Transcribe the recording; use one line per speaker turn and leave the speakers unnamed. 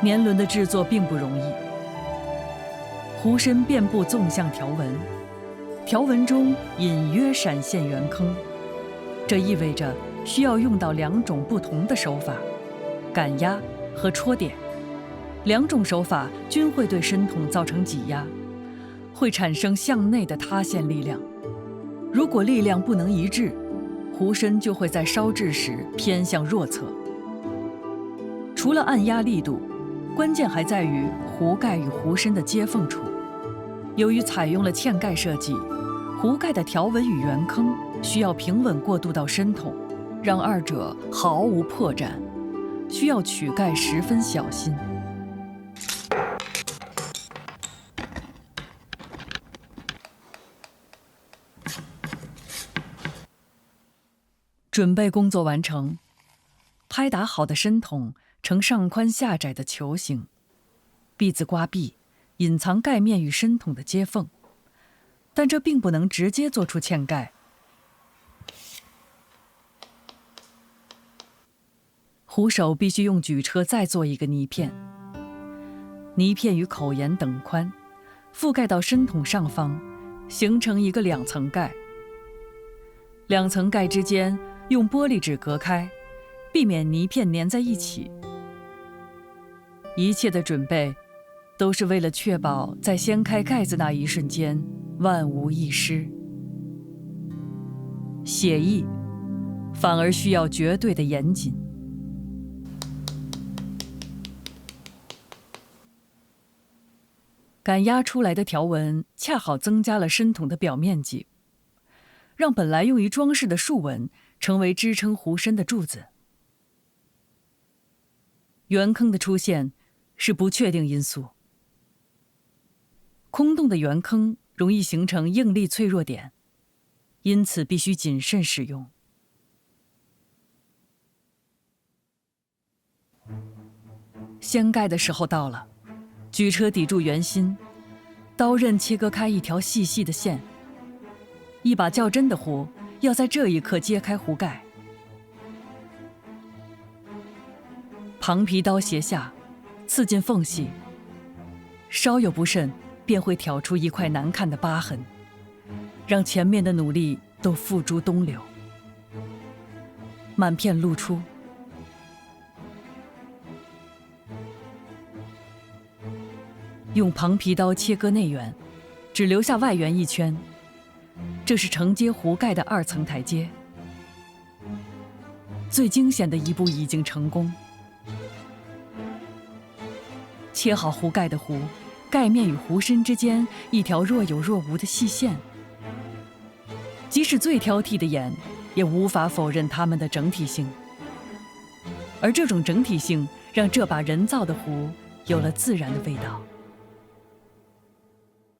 年轮的制作并不容易。壶身遍布纵向条纹，条纹中隐约闪现圆坑，这意味着需要用到2种不同的手法：赶压和戳点。2种手法均会对身筒造成挤压，会产生向内的塌陷力量。如果力量不能一致，壶身就会在烧制时偏向弱侧。除了按压力度，关键还在于壶盖与壶身的接缝处。由于采用了嵌盖设计，壶盖的条纹与圆坑需要平稳过渡到身筒，让2者毫无破绽，需要取盖十分小心。准备工作完成，拍打好的身筒呈上宽下窄的球形，篦子刮篦，隐藏盖面与身筒的接缝，但这并不能直接做出嵌盖。壶手必须用举车再做一个泥片，泥片与口沿等宽，覆盖到身筒上方，形成一个2层盖。2层盖之间用玻璃纸隔开，避免泥片粘在一起。一切的准备都是为了确保在掀开盖子那一瞬间万无一失。写意反而需要绝对的严谨。赶压出来的条纹恰好增加了身筒的表面积，让本来用于装饰的竖纹成为支撑壶身的柱子。圆坑的出现是不确定因素，空洞的圆坑容易形成应力脆弱点，因此必须谨慎使用。掀盖的时候到了，举车抵住圆心，刀刃切割开一条细细的线。一把较真的壶要在这一刻揭开壶盖。旁皮刀斜下，刺进缝隙，稍有不慎便会挑出一块难看的疤痕，让前面的努力都付诸东流。满片露出，用旁皮刀切割内缘，只留下外缘1圈，这是承接壶盖的2层台阶。最惊险的一步已经成功。切好壶盖的壶，盖面与壶身之间一条若有若无的细线，即使最挑剔的眼也无法否认它们的整体性。而这种整体性让这把人造的壶有了自然的味道。